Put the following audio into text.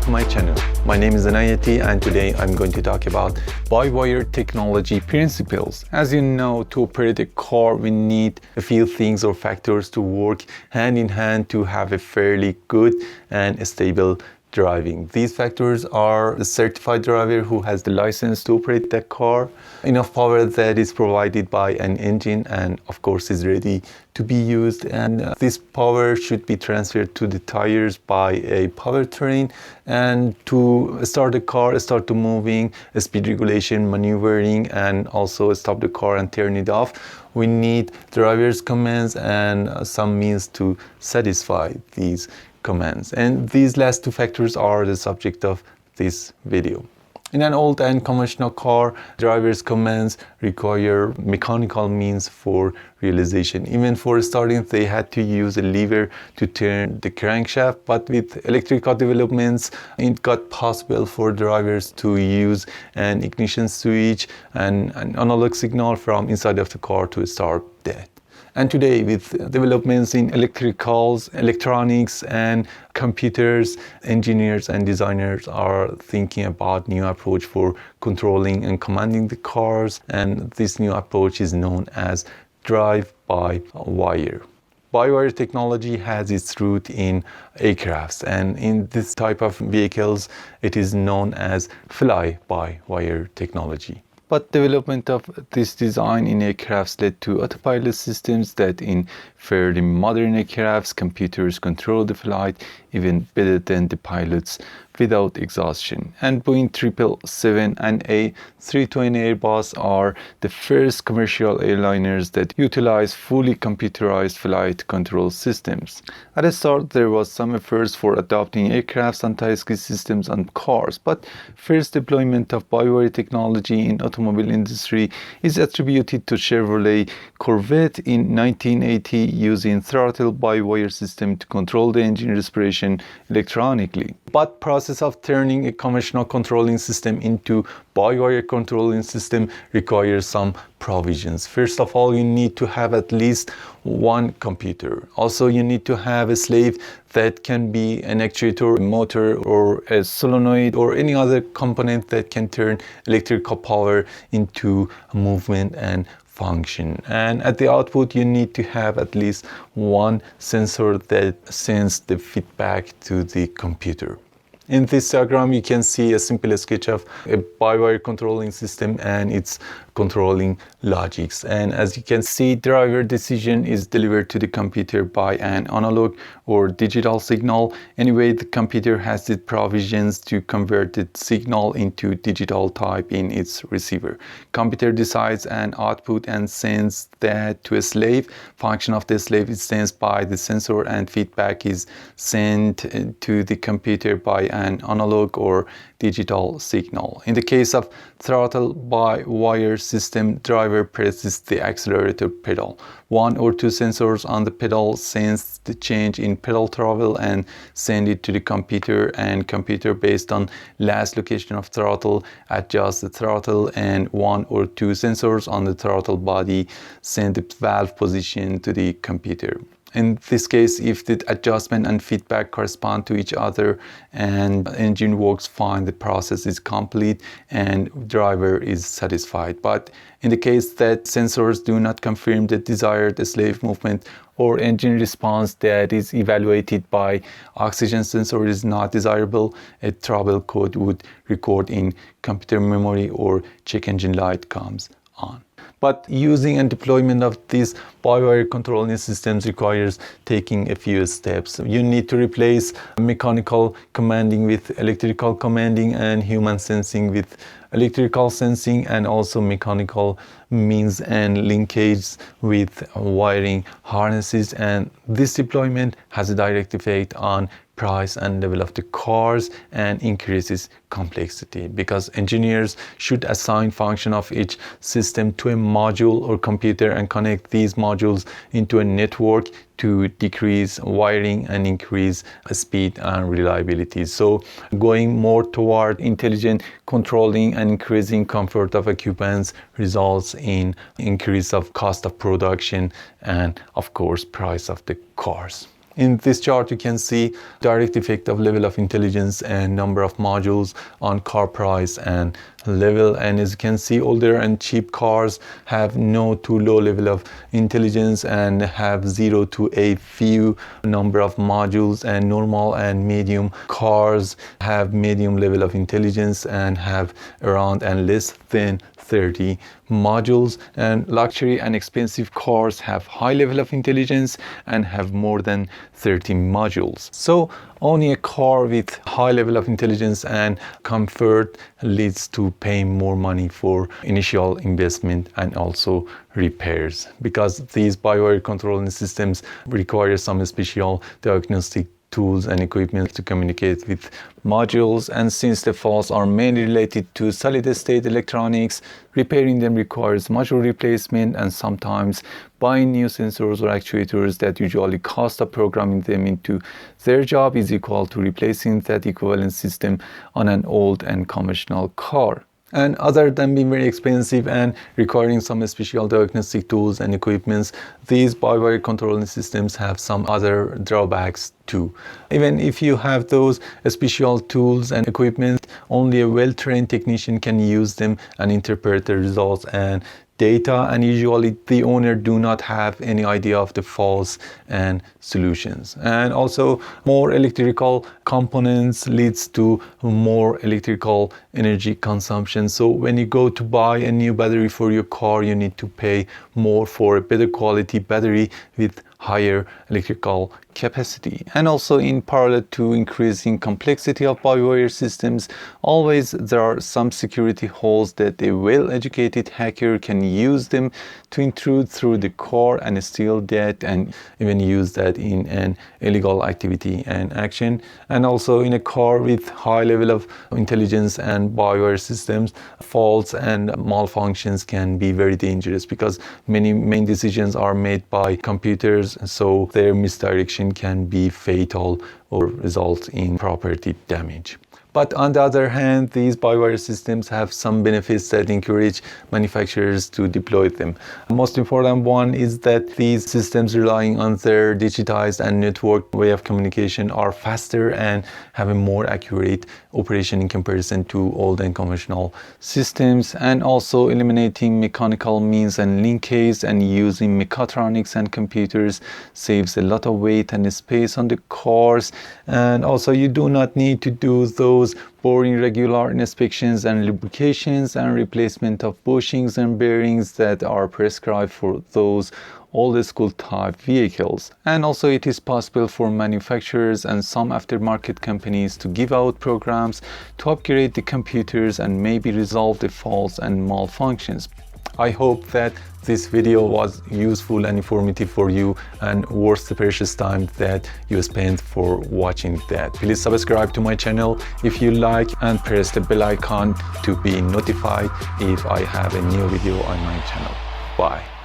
to my channel. My name is Inayati and today I'm going to talk about by-wire technology principles. As you know, to operate a car we need a few things or factors to work hand in hand to have a fairly good and stable driving. These factors are the certified driver who has the license to operate that car, enough power that is provided by an engine and of course is ready to be used, and this power should be transferred to the tires by a powertrain, and to start the car, start to moving, speed regulation, maneuvering, and also stop the car and turn it off. We need driver's commands and some means to satisfy these commands, and these last two factors are the subject of this video. In an old and conventional car, driver's commands require mechanical means for realization. Even for starting, they had to use a lever to turn the crankshaft, but with electrical developments, it got possible for drivers to use an ignition switch and an analog signal from inside of the car to start that. And today, with developments in electricals, electronics, and computers, engineers and designers are thinking about new approach for controlling and commanding the cars. And this new approach is known as drive-by-wire. By-wire technology has its root in aircrafts, and in this type of vehicles, it is known as fly-by-wire technology. But development of this design in aircrafts led to autopilot systems that in fairly modern aircrafts, computers control the flight even better than the pilots without exhaustion. And Boeing 777 and A320 Airbus are the first commercial airliners that utilize fully computerized flight control systems. At the start, there was some efforts for adopting aircraft's anti-skid systems on cars, but first deployment of by-wire technology in automobile industry is attributed to Chevrolet Corvette in 1980, using throttle by-wire system to control the engine respiration electronically. But process of turning a conventional controlling system into by-wire controlling system requires some provisions. First of all, you need to have at least one computer. Also, you need to have a slave that can be an actuator, a motor, or a solenoid, or any other component that can turn electrical power into movement and function. And at the output, you need to have at least one sensor that sends the feedback to the computer. In this diagram, you can see a simple sketch of a by-wire controlling system and its controlling logics. And as you can see, driver decision is delivered to the computer by an analog or digital signal. Anyway, the computer has the provisions to convert the signal into digital type in its receiver. Computer decides an output and sends that to a slave. Function of the slave is sensed by the sensor, and feedback is sent to the computer by an analog or digital signal. In the case of throttle by wire system, driver presses the accelerator pedal. One or two sensors on the pedal sense the change in pedal travel and send it to the computer, and computer, based on last location of throttle, adjusts the throttle, and one or two sensors on the throttle body send the valve position to the computer. In this case, if the adjustment and feedback correspond to each other and engine works fine, the process is complete and driver is satisfied. But in the case that sensors do not confirm the desired slave movement, or engine response that is evaluated by oxygen sensor is not desirable, a trouble code would record in computer memory or check engine light comes on. But using and deployment of these by-wire controlling systems requires taking a few steps. You need to replace mechanical commanding with electrical commanding, and human sensing with electrical sensing, and also mechanical means and linkage with wiring harnesses. And this deployment has a direct effect on price and level of the cars and increases complexity, because engineers should assign function of each system to a module or computer and connect these modules into a network to decrease wiring and increase speed and reliability. So going more toward intelligent controlling and increasing comfort of occupants results in increase of cost of production and of course price of the cars. In this chart, you can see direct effect of level of intelligence and number of modules on car price and level. And as you can see, older and cheap cars have no to low level of intelligence and have 0 to a few number of modules, and normal and medium cars have medium level of intelligence and have around and less than 30 modules, and luxury and expensive cars have high level of intelligence and have more than 30 modules. So owning a car with high level of intelligence and comfort leads to paying more money for initial investment and also repairs, because these by-wire controlling systems require some special diagnostic tools and equipment to communicate with modules, and since the faults are mainly related to solid-state electronics, repairing them requires module replacement, and sometimes buying new sensors or actuators that usually cost of programming them into their job is equal to replacing that equivalent system on an old and conventional car. And other than being very expensive and requiring some special diagnostic tools and equipments, these by-wire controlling systems have some other drawbacks too. Even if you have those special tools and equipment, only a well-trained technician can use them and interpret the results and data, and usually the owner do not have any idea of the faults and solutions. And also, more electrical components leads to more electrical energy consumption. So when you go to buy a new battery for your car, you need to pay more for a better quality battery with higher electrical capacity. And also, in parallel to increasing complexity of by-wire systems, always there are some security holes that a well-educated hacker can use them to intrude through the car and steal that, and even use that in an illegal activity and action. And also, in a car with high level of intelligence and by-wire systems, faults and malfunctions can be very dangerous, because many main decisions are made by computers, so their misdirection can be fatal or result in property damage. But on the other hand, these by-wire systems have some benefits that encourage manufacturers to deploy them. The most important one is that these systems, relying on their digitized and networked way of communication, are faster and have a more accurate operation in comparison to old and conventional systems. And also, eliminating mechanical means and linkage and using mechatronics and computers saves a lot of weight and space on the cars. And also, you do not need to do those boring regular inspections and lubrications and replacement of bushings and bearings that are prescribed for those old school type vehicles. And also, it is possible for manufacturers and some aftermarket companies to give out programs to upgrade the computers and maybe resolve the faults and malfunctions. I hope that this video was useful and informative for you and worth the precious time that you spent for watching that. Please subscribe to my channel if you like, and press the bell icon to be notified if I have a new video on my channel. Bye.